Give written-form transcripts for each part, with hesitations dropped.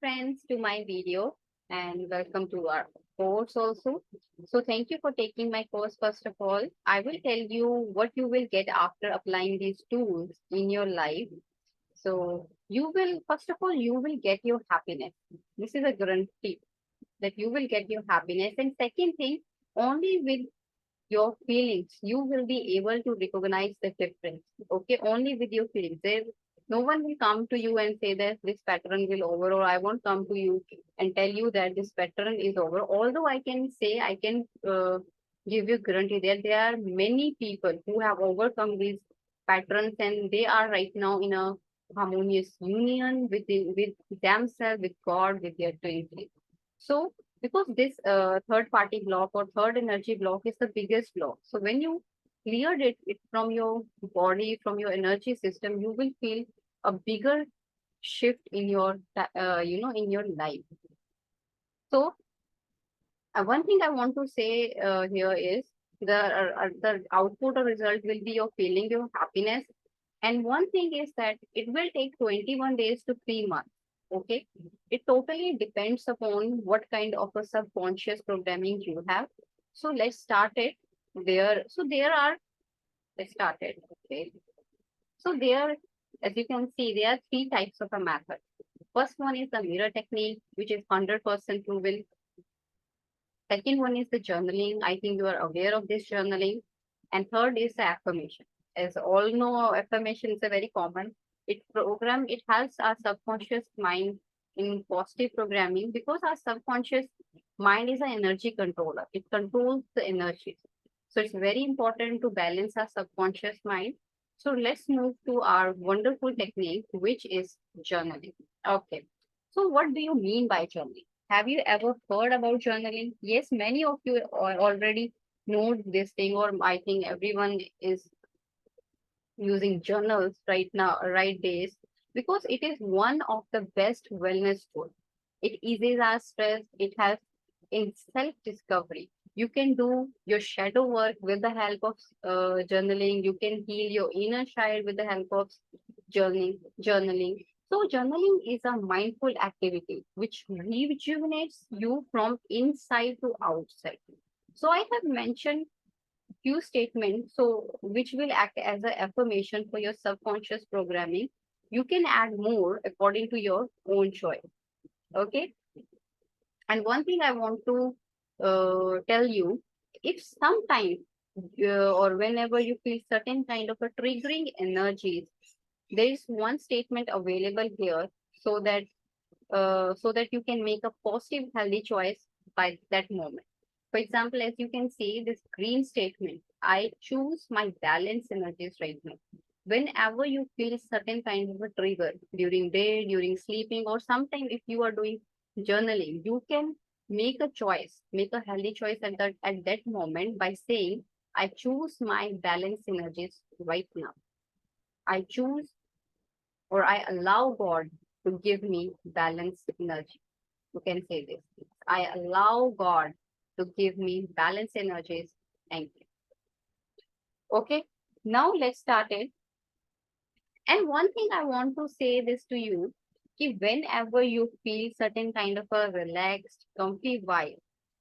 friends to my video and welcome to our course also. So thank you for taking my course first of all. I will tell you what you will get after applying these tools in your life. So you will, first of all, you will get your happiness. This is a guarantee that you will get your happiness. And second thing, only with your feelings, you will be able to recognize the difference. Okay, only with your feelings. No one will come to you and say that this pattern will over, or I won't come to you and tell you that this pattern is over. Although I can say, I can give you guarantee that there are many people who have overcome these patterns and they are right now in a harmonious union with themselves, with God, with their twin flame. So because this third party block or third energy block is the biggest block. So when you cleared it from your body, from your energy system, you will feel a bigger shift in your in your life. So one thing I want to say here is the output or result will be your feeling, your happiness. And one thing is that it will take 21 days to 3 months. Okay. It totally depends upon what kind of a subconscious programming you have. So let's start it there. So there are, let's start it. Okay. So there, as you can see, there are three types of a method. First one is the mirror technique, which is 100% proven. Second one is the journaling. I think you are aware of this journaling. And third is the affirmation. As all know, affirmation is a very common. It helps our subconscious mind in positive programming because our subconscious mind is an energy controller. It controls the energy. So it's very important to balance our subconscious mind. So let's move to our wonderful technique, which is journaling. Okay. So what do you mean by journaling? Have you ever heard about journaling? Yes, many of you already know this thing, or I think everyone is using journals right now, right days, because it is one of the best wellness tools. It eases our stress. It helps in self-discovery. You can do your shadow work with the help of journaling. You can heal your inner child with the help of journaling. So journaling is a mindful activity which rejuvenates you from inside to outside. So I have mentioned few statements so which will act as an affirmation for your subconscious programming. You can add more according to your own choice. Okay. And one thing I want to tell you, if sometime or whenever you feel certain kind of a triggering energies, there is one statement available here so that you can make a positive, healthy choice by that moment. For example, as you can see, this green statement, I choose my balance energies right now. Whenever you feel certain kind of a trigger during day, during sleeping, or sometime if you are doing journaling, you can make a choice, make a healthy choice at that moment by saying, I choose my balance energies right now. I choose or I allow God to give me balanced energy. You can say this. I allow God to give me balanced energies. Thank you. Okay. Now let's start it. And one thing I want to say this to you, कि whenever you feel certain kind of a relaxed, comfy vibe,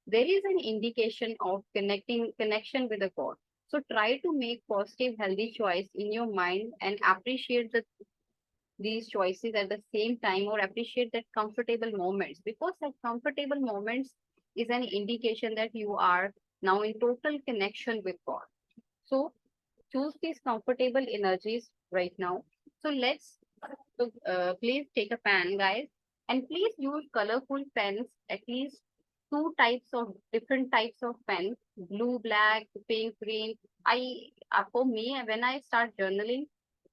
there is an indication of connection with the God. So try to make positive, healthy choice in your mind and appreciate these choices at the same time or appreciate that comfortable moments because that comfortable moments is an indication that you are now in total connection with God. So choose these comfortable energies right now. So please take a pen, guys, and please use colorful pens, at least two types of different types of pens, blue, black, pink, green. For me, when I start journaling,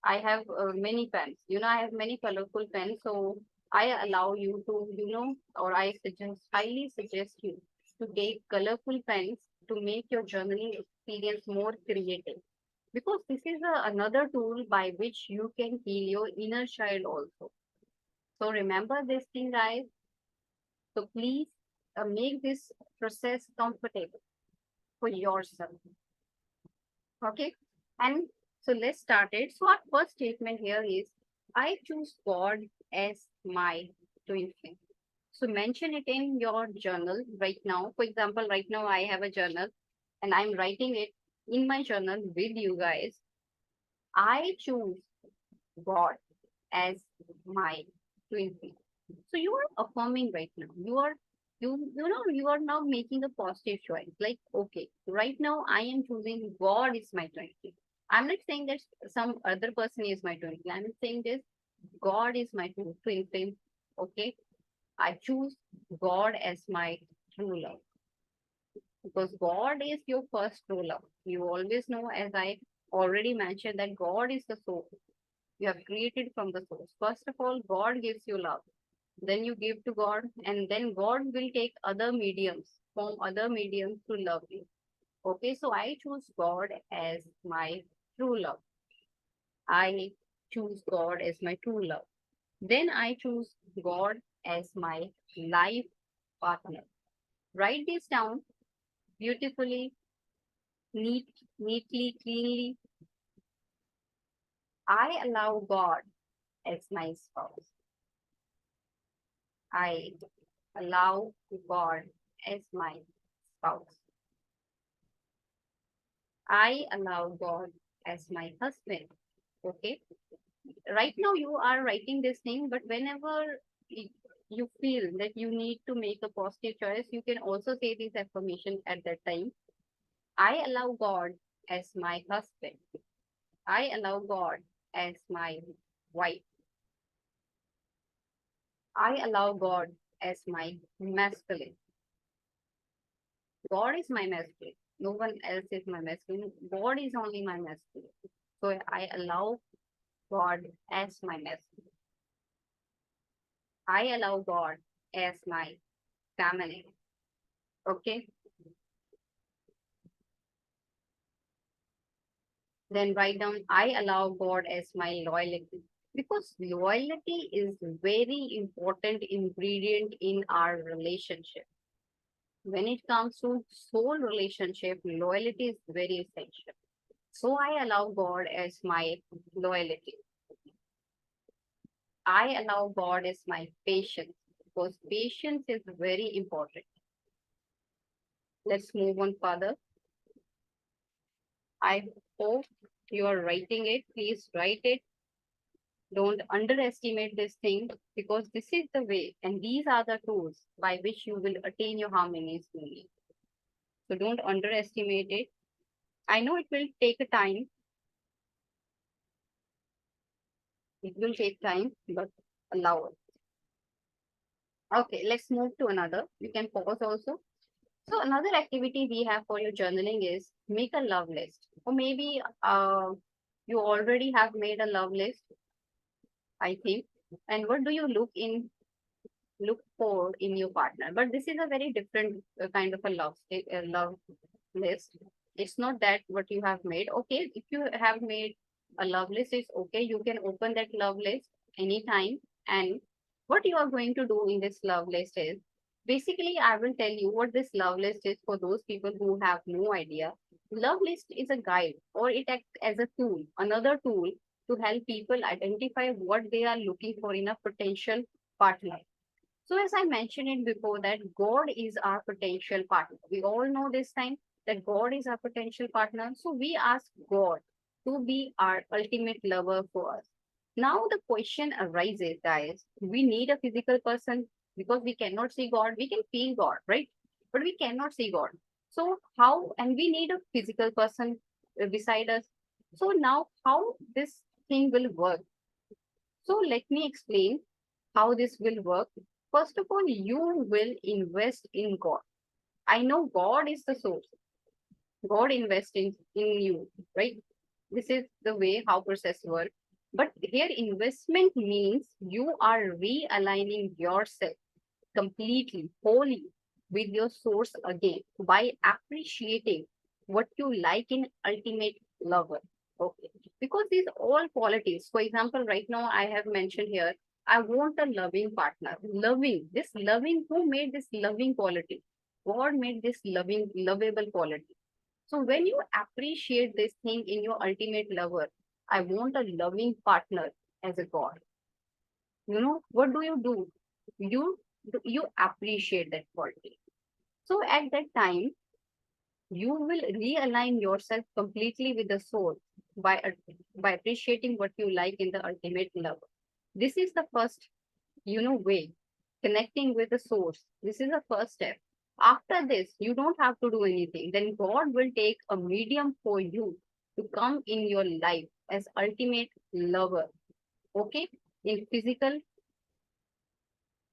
I have many pens. I have many colorful pens. So I allow you to, or highly suggest you to take colorful pens to make your journaling experience more creative. Because this is another tool by which you can heal your inner child also. So remember this thing, guys. So please make this process comfortable for yourself. Okay. And so let's start it. So our first statement here is I choose God as my twin flame. So mention it in your journal right now. For example, right now I have a journal and I'm writing it in my journal with you guys. I choose God as my twin flame. So you are affirming right now. You are now making a positive choice. Like, okay, right now I am choosing God is my twin flame. I'm not saying that some other person is my twin flame. I'm saying this God is my twin flame. Okay. I choose God as my true love because God is your first true love. You always know, as I already mentioned, that God is the source. You have created from the source. First of all, God gives you love. Then you give to God, and then God will take other mediums, from other mediums to love you. Okay, so I choose God as my true love. I choose God as my true love. Then I choose God as my life partner. Write this down beautifully, neatly, cleanly. I allow God as my spouse. I allow God as my spouse. I allow God as my husband. Okay. Right now you are writing this thing, but whenever you feel that you need to make a positive choice, you can also say this affirmation at that time. I allow God as my husband. I allow God as my wife. I allow God as my masculine. God is my masculine. No one else is my masculine. God is only my masculine. So I allow God as my masculine. I allow God as my feminine. Okay. Then write down I allow God as my loyalty. Because loyalty is very important ingredient in our relationship. When it comes to soul relationship, loyalty is very essential. So I allow God as my loyalty. I allow God as my patience because patience is very important. Let's move on further. I hope you are writing it. Please write it. Don't underestimate this thing because this is the way and these are the tools by which you will attain your harmonious union. So don't underestimate it. I know it will take a time. It will take time, but allow it. Okay, let's move to another. You can pause also. So another activity we have for your journaling is make a love list. Or maybe you already have made a love list, I think. And what do you look for in your partner? But this is a very different kind of a love list. It's not that what you have made. Okay, if you have made a love list, it's okay. You can open that love list anytime. And what you are going to do in this love list is basically, I will tell you what this love list is for those people who have no idea. Love list is a guide or it acts as a tool, another tool to help people identify what they are looking for in a potential partner. So as I mentioned it before that God is our potential partner. We all know this time that God is our potential partner. So we ask God to be our ultimate lover for us. Now the question arises, guys. We need a physical person because we cannot see God. We can feel God, right? But we cannot see God. So how, and we need a physical person beside us. So now how this thing will work? So let me explain how this will work. First of all, you will invest in God. I know God is the source. God investing in you, right? This is the way how process work. But here investment means you are realigning yourself completely, wholly with your source again by appreciating what you like in ultimate lover. Okay. Because these all qualities, for example, right now I have mentioned here, I want a loving partner. Loving, this loving, who made this loving quality? God made this loving, lovable quality. So when you appreciate this thing in your ultimate lover, I want a loving partner as a God. You know, what do? You you appreciate that quality. So at that time, you will realign yourself completely with the soul by by appreciating what you like in the ultimate love. This is the first, way, connecting with the source. This is the first step. After this, you don't have to do anything. Then God will take a medium for you to come in your life as ultimate lover. Okay, in physical,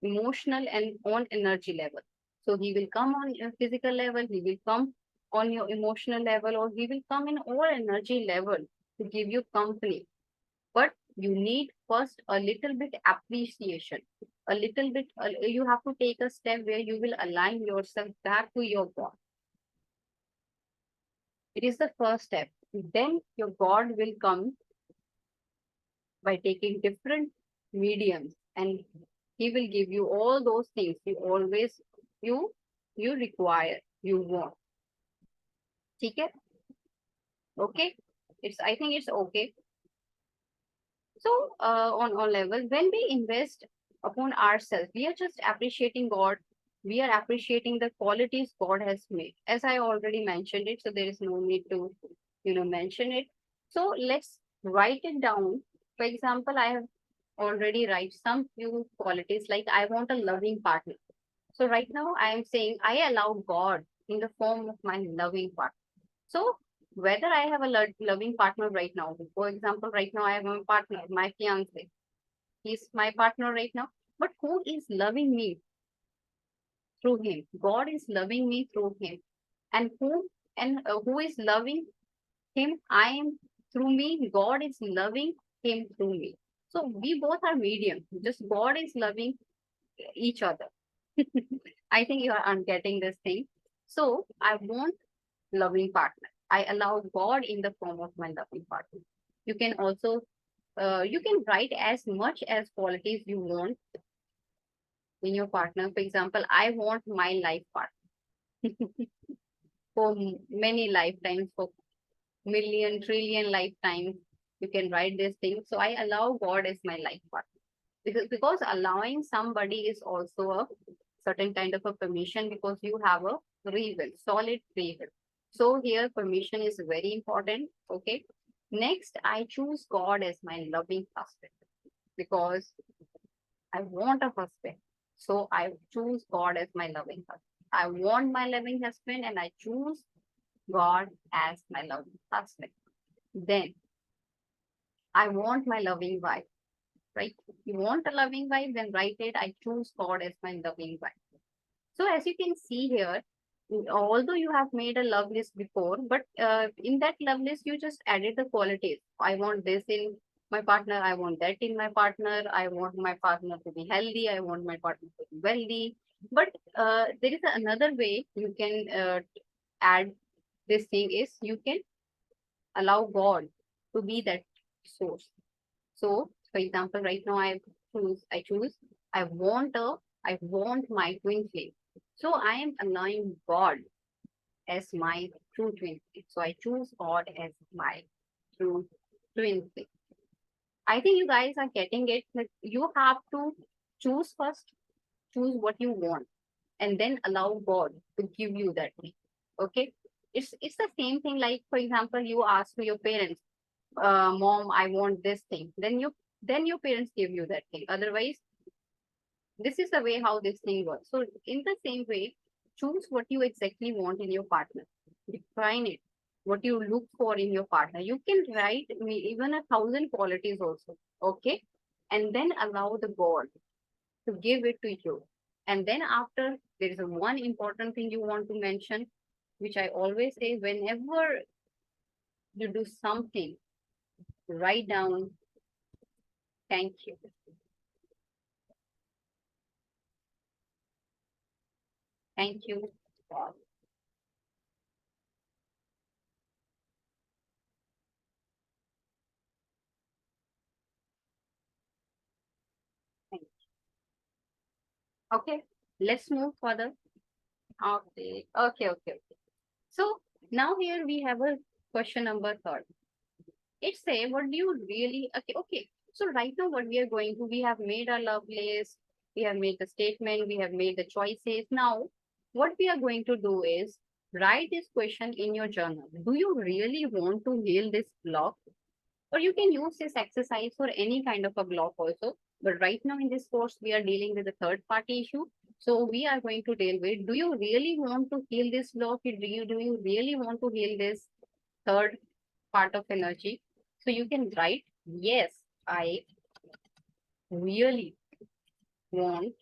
emotional, and on energy level. So he will come on your physical level, he will come on your emotional level, or he will come in all energy level to give you company. But you need first a little bit appreciation, a little bit. You have to take a step where you will align yourself back to your God. It is the first step. Then your God will come by taking different mediums, and he will give you all those things you you require, you want. Okay? Okay? I think it's okay. So on all levels, when we invest upon ourselves, we are just appreciating God. We are appreciating the qualities God has made. As I already mentioned it, so there is no need to, mention it. So let's write it down. For example, I have already write some few qualities like I want a loving partner. So right now I am saying I allow God in the form of my loving partner. So whether I have a loving partner right now, for example, right now I have a partner, my fiance, he's my partner right now, but who is loving me through him? God is loving me through him, and who is loving him? I am through me. God is loving him through me. So we both are medium. Just God is loving each other. I think you are getting this thing. So I want loving partner. I allow God in the form of my loving partner. You can also you can write as much as qualities you want in your partner. For example, I want my life partner for many lifetimes, for million, trillion lifetimes. You can write this thing. So I allow God as my life partner. Because allowing somebody is also a certain kind of a permission, because you have a free will, solid free will. So here permission is very important. Okay. Next, I choose God as my loving husband because I want a husband. So I choose God as my loving husband. I want my loving husband and I choose God as my loving husband. Then I want my loving wife, right? You want a loving wife, then write it. I choose God as my loving wife. So as you can see here, although you have made a love list before, but in that love list, you just added the qualities. I want this in my partner. I want that in my partner. I want my partner to be healthy. I want my partner to be wealthy. But there is another way you can add this thing is you can allow God to be that source. So, for example, right now I want my twin flame. So I am allowing God as my true twin flame. So I choose God as my true twin flame. I think you guys are getting it. That you have to choose first, choose what you want, and then allow God to give you that thing. Okay. It's the same thing. Like for example, you ask to your parents, mom, I want this thing. Then your parents give you that thing. Otherwise, this is the way how this thing works. So in the same way, choose what you exactly want in your partner. Define it. What you look for in your partner. You can write even 1,000 qualities also. Okay. And then allow the God to give it to you. And then after, there is a one important thing you want to mention, which I always say, whenever you do something, write down thank you. Thank you. God. Thank you. Okay, let's move further. Okay. So now here we have a question number third. It say, what do you really, okay. So right now what we are going to, we have made a love list. We have made the statement, we have made the choices. Now, what we are going to do is write this question in your journal. Do you really want to heal this block? Or you can use this exercise for any kind of a block also. But right now in this course, we are dealing with a third party issue. So we are going to deal with, do you really want to heal this block? Do you really want to heal this third part of energy? So you can write, yes, I really want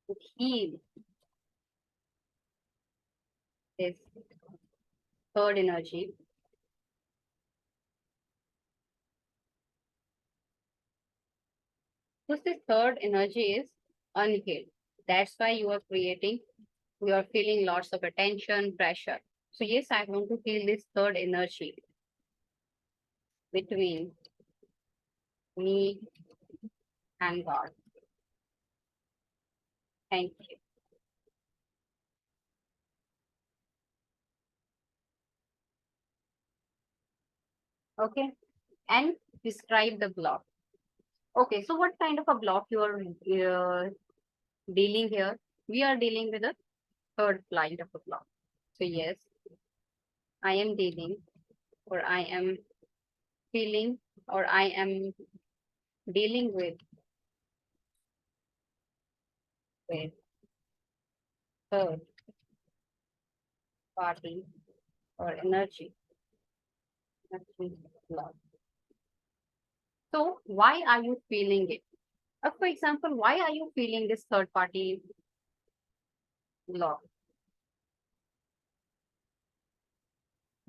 to heal this third energy. So this third energy is unhealed. That's why you are feeling lots of attention, pressure. So yes, I want to feel this third energy between me and God. Thank you. Okay. And describe the block. Okay. So what kind of a block you are dealing here? We are dealing with a third kind of a block. So yes, I am dealing or I am feeling or I am dealing with third party or energy block. So why are you feeling it? For example, why are you feeling this third party block?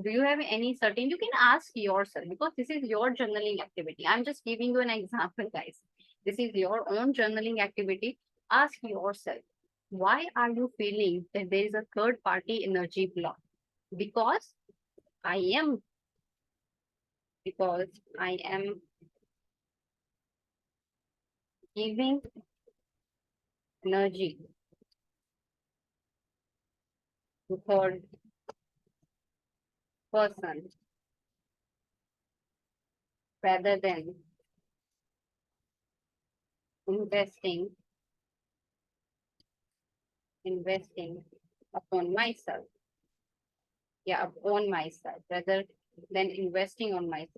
Do you have any certain? You can ask yourself because this is your journaling activity. I'm just giving you an example, guys. This is your own journaling activity. Ask yourself, why are you feeling that there is a third party energy block? Because I am, because I am giving energy to third person rather than investing investing upon myself. Yeah, upon myself rather than investing on myself,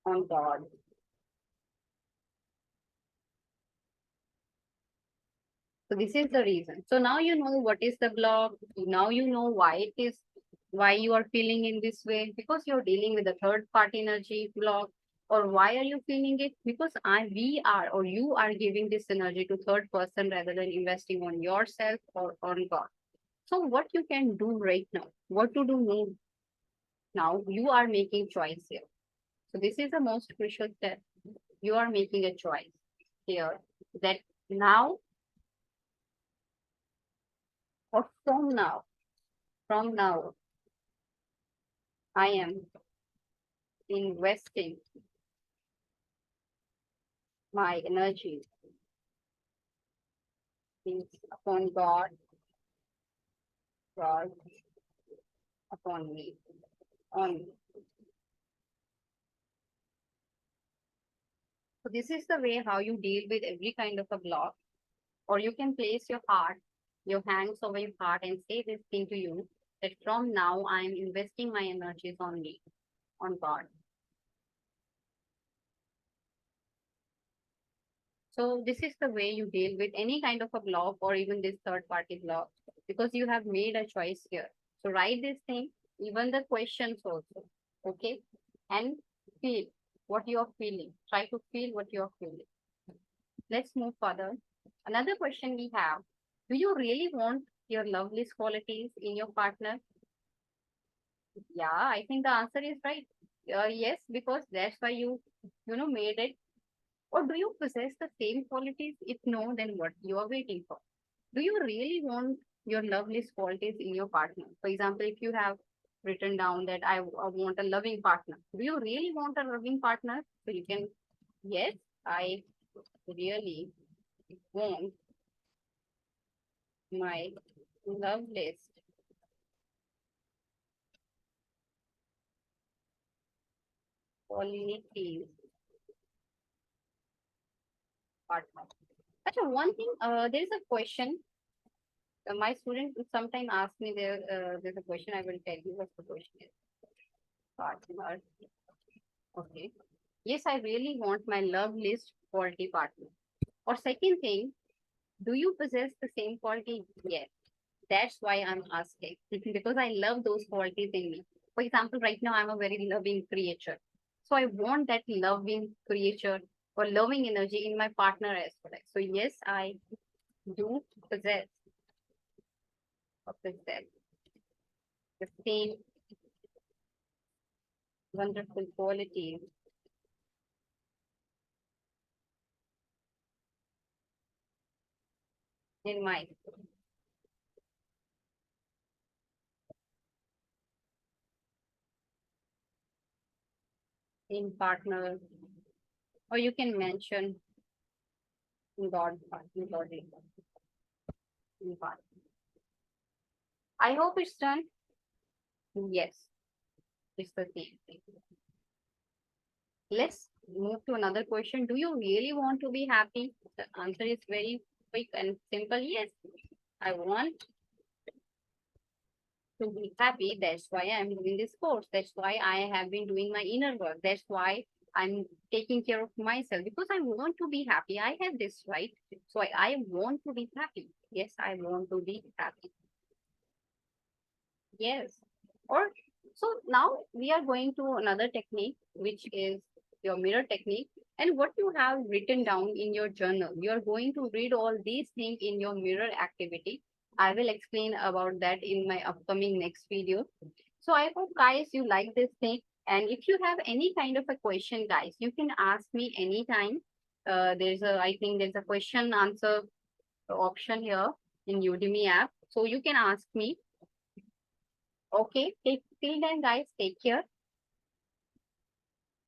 on God. So this is the reason. So now you know what is the block. Now you know why you are feeling in this way because you're dealing with a third party energy block. Or why are you feeling it? Because we are or you are giving this energy to third person rather than investing on yourself or on God. So what you can do right now, what to do now, you are making choice here. So this is the most crucial step. You are making a choice here that now or from now, I am investing my energy is upon God, upon me, on me. So this is the way how you deal with every kind of a block, or you can place your hands over your heart and say this thing to you that from now I am investing my energies on me, on God. So this is the way you deal with any kind of a block or even this third party block because you have made a choice here. So write this thing, even the questions also. Okay. And feel what you are feeling. Try to feel what you are feeling. Let's move further. Another question we have. Do you really want your loveless qualities in your partner? Yeah, I think the answer is right. Yes, because that's why you made it. Or do you possess the same qualities? If no, then what you are waiting for? Do you really want your loveless qualities in your partner? For example, if you have written down that I want a loving partner, do you really want a loving partner? So you can, yes, I really want my loveless qualities partner. Actually, one thing, there is a question. My student sometimes ask me there's a question. I will tell you what the question is. Partner. Okay. Yes, I really want my love list quality partner. Or second thing, do you possess the same quality? Yes. That's why I'm asking because I love those qualities in me. For example, right now I'm a very loving creature. So I want that loving creature or loving energy in my partner as well. So yes, I do possess the same wonderful qualities in my in partner, or you can mention God, in God, in partner. I hope it's done. Yes, it's the same thing. Let's move to another question. Do you really want to be happy? The answer is very quick and simple. Yes, I want to be happy. That's why I'm doing this course. That's why I have been doing my inner work. That's why I'm taking care of myself because I want to be happy. I have this right. So I want to be happy. Yes, I want to be happy. Yes. Or so now we are going to another technique, which is your mirror technique. And what you have written down in your journal, you are going to read all these things in your mirror activity. I will explain about that in my upcoming next video. So I hope guys you like this thing. And if you have any kind of a question, guys, you can ask me anytime. I think there's a question answer option here in Udemy app. So you can ask me. Okay, till then, guys, take care.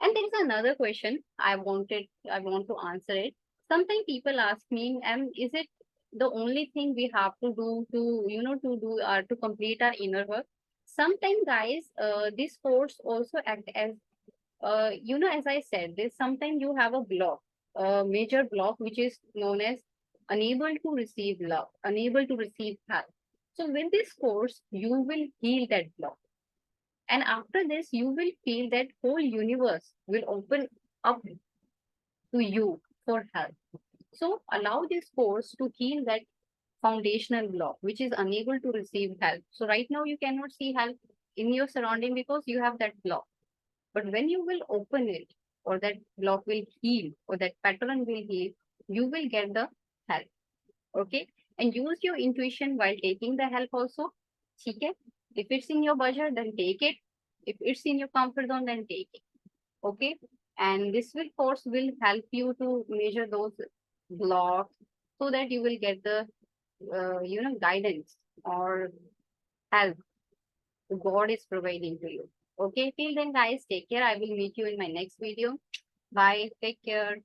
And there is another question I want to answer it. Sometimes people ask me, is it the only thing we have to do to complete our inner work? Sometimes, guys, this course also act as, as I said, this sometimes you have a block, a major block, which is known as unable to receive love, unable to receive help. So with this course, you will heal that block, and after this, you will feel that whole universe will open up to you for help. So allow this course to heal that foundational block, which is unable to receive help. So right now you cannot see help in your surrounding because you have that block. But when you will open it, or that block will heal, or that pattern will heal, you will get the help. Okay. And use your intuition while taking the help also. Okay. If it's in your budget, then take it. If it's in your comfort zone, then take it. Okay. And this will course will help you to measure those blocks so that you will get the guidance or help God is providing to you. Okay. Till then, guys, take care. I will meet you in my next video. Bye. Take care.